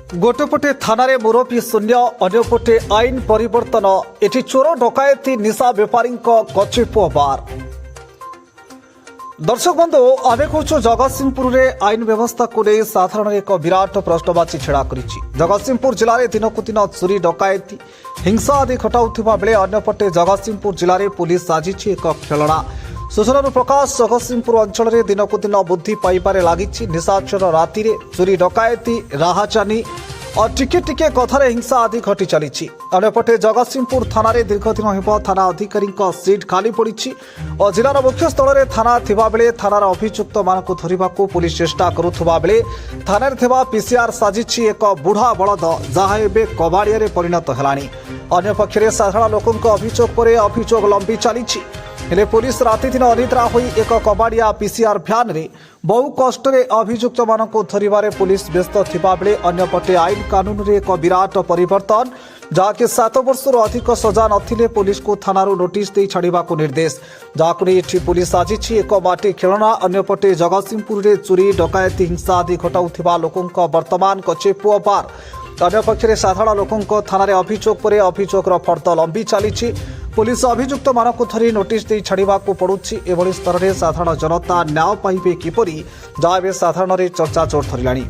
गोटेपटे थाना मुरबी शून्य अन्यपटे आईन परिवर्तन एटी चोर डकायती निशा बेपारी कचिपुआ बार। दर्शक बंधु आमे कहूँ जगतसिंहपुर में आईन व्यवस्था को नहीं साधारण एक विराट प्रश्नवाची छिड़ा कर जगतसिंहपुर जिले में दिन को दिन चोरी डकायती हिंसा आदि घटाऊा बेले अन्यपटे जगतसिंहपुर जिले में पुलिस साजिश एक खेलना। सूचना प्रकाश जगतसिंहपुर अंचल में दिन को दिन वृद्धि पाइबारे लगी निशाचर राति चोरी डकायती राहाजानी और टिके टिके कथार हिंसा आदि घटी चली। अन्यपटे जगतसिंहपुर थाना दीर्घ दिन हो थाना अधिकारी सीट खाली पड़ी और जिलार मुख्य स्थल में थाना थिबा बेले थानार अभियुक्त मानक धरने को पुलिस चेष्टा करुवा बेले थाना पीसीआर साजिश एक बुढ़ा बलद जहाँ एवं कबाड़िया परिणत है। अन्यपक्षे साधारण लोकों अभियोग पर अभियोग लंबी चली हेले पुलिस राति दिन अनिद्रा होई एक कबाड़िया पीसीआर भ्यान रे बहु कष्ट अभियुक्त मानक धरबारे पुलिस व्यस्त थिबा बेले अन्यपटे आईन कानून रे एक विराट परिवर्तन जहाँकि 7 वर्षर अधिक सजा नथिले पुलिस को थानारू नोटिस दे छाड़िबा को निर्देश जहाँकु एठी पुलिस साजिछ एक माटी खेलना। अन्यपटे जगतसिंहपुर रे चोरी डकायती हिंसा आदि घटाउथिबा लोकंक वर्तमान कचेपुआ बार। अन्यपक्षे साधारण लोकों थाना अभियोग पर अभियोगर फर्द लंबी चली पुलिस अभियुक्त मानक धरी नोटिस दे छाड़िबा को पड़ुछि। एभली स्तर में साधारण जनता न्याय पाइबे किपरि जहाँ साधारण चर्चा जोर धरलाणी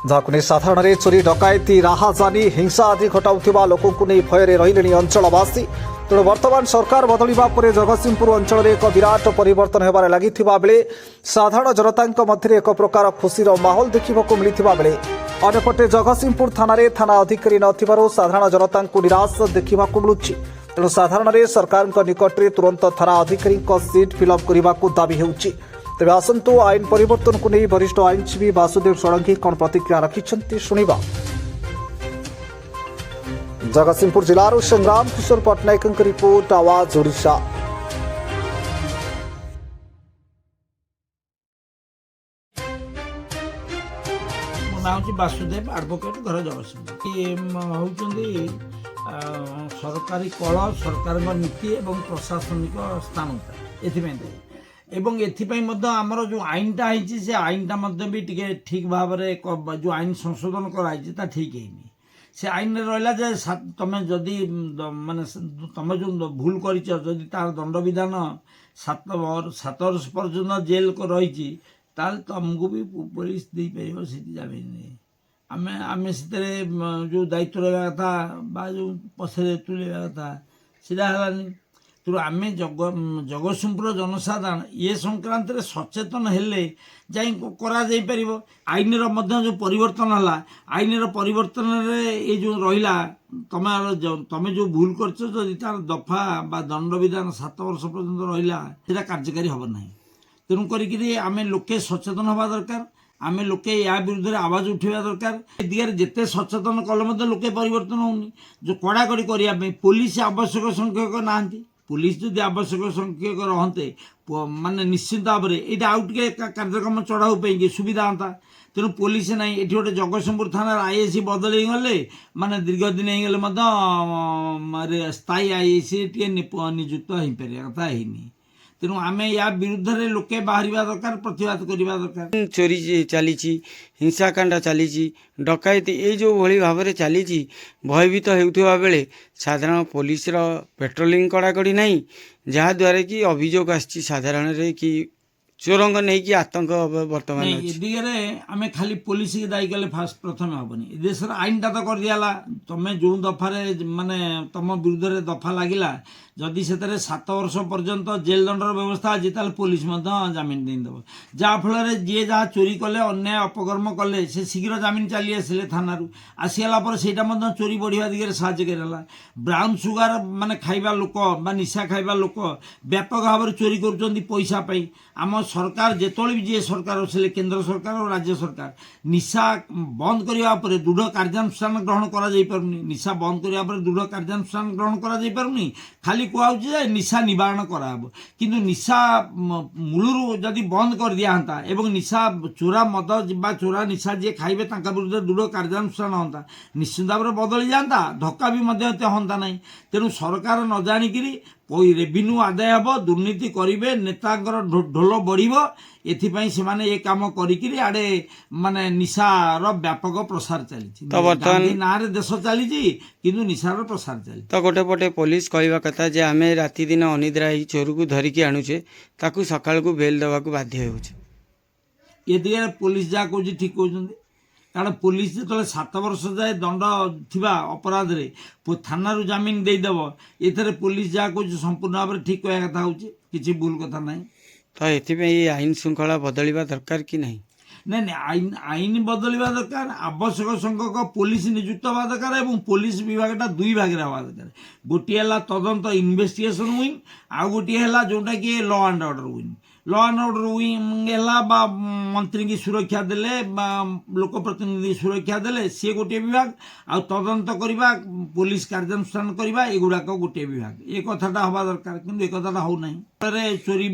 जहाँ साधारण चोरी डकायती राहाजानी हिंसा आदि घटाऊा लोकों नहीं भୟରେ रहिले अंचलवासी। तेणु वर्तमान सरकार बदलिबा परे जगतसिंहपुर अंचल में एक विराट परिवर्तन होबार लागिथिबा बेले साधारण जनता मध्य एक प्रकार खुशीर माहौल देखा मिलता बेले अन्यपटे जगतसिंहपुर थाना थाना अधिकारी नथिबारु साधारण जनता निराश देखा मिलुछि। तेणु साधारण सरकार निकट में तुरंत थाना अधिकारी सीट फिलअप करने को दाबी होउछि। तेज आसतु आईन परिवर्तन को नहीं वरिष्ठ आईनजीवी वासुदेव षडंगी कौन प्रतिक्रिया रखिछन्ति शुणिबा। जगतसिंहपुर जिलार संग्राम किशोर पट्टनायक रिपोर्ट आवाज ओडिशा। ना हूँ वासुदेव एडवोकेट घर जगतसिंहपुर होती सरकारी कल सरकार नीति और प्रशासनिक स्थान एवं एथिपाई आमर जो आईनटा है से आईनटा भी टिके ठीक भाव में जो आईन संशोधन कराई ठीक है से आईन रहा जे तुम जदि माने तुम जो भूल करी तार दंड विधान 7 वर्ष पर्यंत जेल को रही तुमको भी पुलिस दे पार से जमीन आम से जो दायित्व रहा था जो पछे तुलेगा कथा सीधा है। तेणु आम जगतसिंहपुर जनसाधारण ये संक्रांत सचेतन हेले कर आईन जो परिवर्तन है आईन परिवर्तन ये जो रहा तुम जो भूल कर तार दफा बा दंड विधान 7 वर्ष पर्यंत रहा कार्यकारी हम ना। तेणु करें लोके सचेतन हवा दरकार आम लोके या विरुद्ध में आवाज उठा दरकार दिगरे जिते सचेतन कले लोके परिवर्तन होनी जो कड़ाकड़ी करने पुलिस आवश्यक संख्यक ना पुलिस जदि आवश्यक संख्यक रहते माने निश्चित भाव में यहाँ आउ टे कार्यक्रम चढ़ाऊ पे सुविधा हाँ। तेणु पुलिस ना ये गोटे जगतसिंहपुर थाना आईएसी बदल गले माने दीर्घ दिन होगले स्थायी आईएसी टे नियुक्त हो पारे कथा है। तेणु आम या विरुद्ध में लोके बाहर दरकार प्रतिवाद करवा दरकार। चोरी चली हिंसाकांड चली डकायती ये जो भली भाव में चली भयभीत होता बेले साधारण पुलिस पेट्रोलिंग कड़ाकड़ी नहीं जहाँद्वारा कि अभियोग आसी साधारण कि चोरंग नहीं कि आतंक बर्तमान दिगरे आम खाली पुलिस की दायी कले फास्ट प्रथम हेनी देश आईनटा तो कर दिला तुम जो दफारे माने तुम विरुद्ध में दफा लगिला जदि से 7 वर्ष पर्यंत जेल दंडर व्यवस्था अच्छी ताल पुलिस जमीन देदेव जहाँफल जी जहाँ चोरी कले अन्याय अपकर्म कले से शीघ्र जमीन चली आसिले थाना आसीगला से चोरी बढ़िया दिगरे साहय कर ब्राउन सुगार माने खाइबा लोक निशा खाइबा लोक व्यापक भाव में चोरी कर पैसा पाई आम सरकार जिते भी जी सरकार अच्छे केंद्र सरकार और राज्य सरकार निशा बंद करने दृढ़ कार्यानुष्ठान ग्रहण कर निशा बंद करने दृढ़ कार्यानुष्ठान ग्रहण कर खाली कहुचे निशा निवारण कराब किंतु निशा मूलरू जदि बंद कर दिया एवं निशा चोरा मद चोरा निशा जी खाइबे विरुद्ध दृढ़ कार्यानुष्ठान हाँ निश्चित भाव में बदली जाता धक्का भी हाँ ना। तेणु सरकार न जाणिकी ରେଭିନ୍ୟୁ ଆଦାୟ ହେବ, ଦୁର୍ନୀତି କରିବେ, ନେତାଙ୍କର ଢୋଲ ବଢ଼ିବ। ଏଥିପାଇଁ ସେମାନେ ଏ କାମ କରିକିରି ଆଡ଼େ ମାନେ ନିଶାର ବ୍ୟାପକ ପ୍ରସାର ଚାଲିଛି। ତ ବର୍ତ୍ତମାନ- ଗାନ୍ଧୀ ନାଁରେ ଦେଶ ଚାଲିଛି କିନ୍ତୁ ନିଶାର ପ୍ରସାର ଚାଲିଛି। ତ ଗୋଟେ ପଟେ ପୋଲିସ କହିବା କଥା ଯେ ଆମେ ରାତି ଦିନ ଅନିଦ୍ରା ହେଇ ଚୋରକୁ ଧରିକି ଆଣୁଛେ, ତାକୁ ସକାଳକୁ ବେଲ୍ ଦେବାକୁ ବାଧ୍ୟ ହେଉଛି। ଏ ଦିଗରେ ପୋଲିସ ଯାହା କହୁଛି ଠିକ୍ କହୁଛନ୍ତି। କାରଣ ପୋଲିସ ଯେତେବେଳେ 7 ବର୍ଷ ଯାଏ ଦଣ୍ଡ ଥିବା ଅପରାଧରେ ଥାନାରୁ ଜାମିନ ଦେଇଦେବ, ଏଥିରେ ପୋଲିସ ଯାହା କହୁଛି ସମ୍ପୂର୍ଣ୍ଣ ଭାବରେ ଠିକ୍ କହିବା କଥା ହେଉଛି, କିଛି ଭୁଲ କଥା ନାହିଁ। ତ ଏଥିପାଇଁ ଏଇ ଆଇନ ଶୃଙ୍ଖଳା ବଦଳିବା ଦରକାର କି ନାହିଁ? ନାଇଁ ଆଇନ ବଦଳିବା ଦରକାର। ଆବଶ୍ୟକ ସଂଖ୍ୟକ ପୋଲିସ ନିଯୁକ୍ତ ହେବା ଦରକାର ଏବଂ ପୋଲିସ ବିଭାଗଟା 2 ଭାଗରେ ହେବା ଦରକାର। ଗୋଟିଏ ହେଲା ତଦନ୍ତ ଇନଭେଷ୍ଟିଗେସନ ୱିଙ୍ଗ, ଆଉ ଗୋଟିଏ ହେଲା ଯେଉଁଟାକି law and order wing. Law and order wing ହେଲା ବା ମନ୍ତ୍ରୀକି ସୁରକ୍ଷା ଦେଲେ ବା ଲୋକପ୍ରତିନିଧି ସୁରକ୍ଷା ଦେଲେ ସିଏ ଗୋଟିଏ ବିଭାଗ, ଆଉ ତଦନ୍ତ କରିବା, ପୋଲିସ କାର୍ଯ୍ୟାନୁଷ୍ଠାନ କରିବା ଏଗୁଡ଼ାକ ଗୋଟିଏ ବିଭାଗ। ଏ କଥାଟା ହେବା ଦରକାର, କିନ୍ତୁ ଏ କଥାଟା ହେଉନାହିଁ। ଚୋରି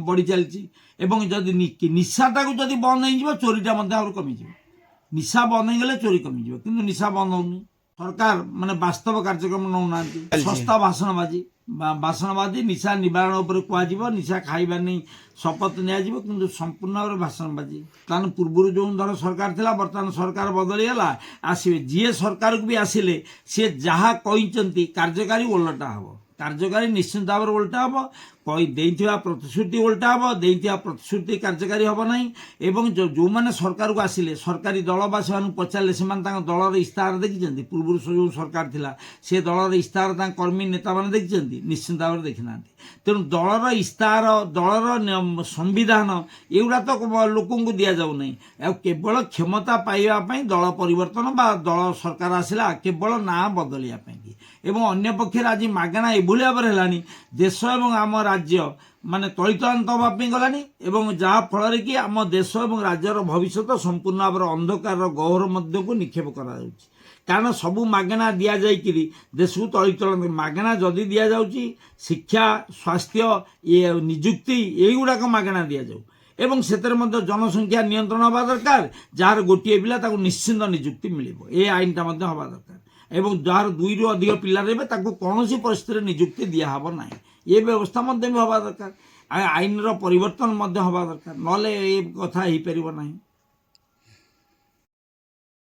ବଢ଼ି ଚାଲିଛି ଏବଂ ଯଦି ନିଶାଟାକୁ ଯଦି ବନ୍ଦ ହେଇଯିବ ଚୋରିଟା ମଧ୍ୟ ଆହୁରି କମିଯିବ। ନିଶା ବନ୍ଦ ହେଇଗଲେ ଚୋରି କମିଯିବ, କିନ୍ତୁ ନିଶା ବନ୍ଦ ହେଉନି। ସରକାର ମାନେ ବାସ୍ତବ କାର୍ଯ୍ୟକ୍ରମ ନେଉନାହାନ୍ତି। ଶସ୍ତା ଭାଷଣବାଦୀ ନିଶା ନିବାରଣ ଉପରେ କୁହାଯିବ, ନିଶା ଖାଇବା ନେଇ ଶପଥ ନିଆଯିବ, କିନ୍ତୁ ସମ୍ପୂର୍ଣ୍ଣ ଭାବରେ ଭାଷଣବାଦୀ। ତାହେଲେ ପୂର୍ବରୁ ଯେଉଁ ଧର ସରକାର ଥିଲା, ବର୍ତ୍ତମାନ ସରକାର ବଦଳିଗଲା, ଆସିବେ ଯିଏ ସରକାରକୁ ବି ଆସିଲେ ସିଏ ଯାହା କହିଛନ୍ତି କାର୍ଯ୍ୟକାରୀ ଓଲଟା ହେବ। କାର୍ଯ୍ୟକାରୀ ନିଶ୍ଚିନ୍ତ ଭାବରେ ଓଲଟା ହେବ। ଦେଇଥିବା ପ୍ରତିଶ୍ରୁତି ଓଲଟା ହେବ, ଦେଇଥିବା ପ୍ରତିଶ୍ରୁତି କାର୍ଯ୍ୟକାରୀ ହେବ ନାହିଁ। ଏବଂ ଯେଉଁମାନେ ସରକାରକୁ ଆସିଲେ, ସରକାରୀ ଦଳ ବା ସେମାନଙ୍କୁ ପଚାରିଲେ ସେମାନେ ତାଙ୍କ ଦଳର ଇସ୍ତାହାର ଦେଖିଛନ୍ତି? ପୂର୍ବରୁ ଯେଉଁ ସରକାର ଥିଲା ସେ ଦଳର ଇସ୍ତାହାର ତାଙ୍କ କର୍ମୀ ନେତାମାନେ ଦେଖିଛନ୍ତି? ନିଶ୍ଚିନ୍ତ ଭାବରେ ଦେଖିନାହାନ୍ତି। ତେଣୁ ଦଳର ଇସ୍ତାହାର, ଦଳର ସମ୍ବିଧାନ ଏଗୁଡ଼ା ତ ଲୋକଙ୍କୁ ଦିଆଯାଉ ନାହିଁ। ଆଉ କେବଳ କ୍ଷମତା ପାଇବା ପାଇଁ ଦଳ ପରିବର୍ତ୍ତନ ବା ଦଳ ସରକାର ଆସିଲା କେବଳ ନାଁ ବଦଳିବା ପାଇଁ। ଏବଂ ଅନ୍ୟ ପକ୍ଷରେ ଆଜି ମାଗଣା ଏଭଳି ଭାବରେ ହେଲାଣି, ଦେଶ ଏବଂ ଆମ ରାଜ୍ୟ ମାନେ ତଳିତଳାନ୍ତ ହେବା ପାଇଁ ଗଲାଣି ଏବଂ ଯାହା ଫଳରେ କି ଆମ ଦେଶ ଏବଂ ରାଜ୍ୟର ଭବିଷ୍ୟତ ସମ୍ପୂର୍ଣ୍ଣ ଭାବରେ ଅନ୍ଧକାରର ଗହ୍ୱର ମଧ୍ୟକୁ ନିକ୍ଷେପ କରାଯାଉଛି। କାରଣ ସବୁ ମାଗଣା ଦିଆଯାଇକିରି ଦେଶକୁ ତଳିତଳାନ୍ତ, ମାଗଣା ଯଦି ଦିଆଯାଉଛି ଶିକ୍ଷା, ସ୍ୱାସ୍ଥ୍ୟ, ନିଯୁକ୍ତି ଏଇଗୁଡ଼ାକ ମାଗଣା ଦିଆଯାଉ ଏବଂ ସେଥିରେ ମଧ୍ୟ ଜନସଂଖ୍ୟା ନିୟନ୍ତ୍ରଣ ହେବା ଦରକାର। ଯାହାର ଗୋଟିଏ ପିଲା ତାକୁ ନିଶ୍ଚିନ୍ତ ନିଯୁକ୍ତି ମିଳିବ, ଏ ଆଇନଟା ମଧ୍ୟ ହେବା ଦରକାର। ଏବଂ ଯାହାର 2ରୁ ଅଧିକ ପିଲା ରହିବେ ତାକୁ କୌଣସି ପରିସ୍ଥିତିରେ ନିଯୁକ୍ତି ଦିଆହେବ ନାହିଁ, ଏ ବ୍ୟବସ୍ଥା ମଧ୍ୟ ବି ହେବା ଦରକାର। ଆଇନର ପରିବର୍ତ୍ତନ ମଧ୍ୟ ହେବା ଦରକାର, ନହେଲେ ଏ କଥା ହେଇପାରିବ ନାହିଁ।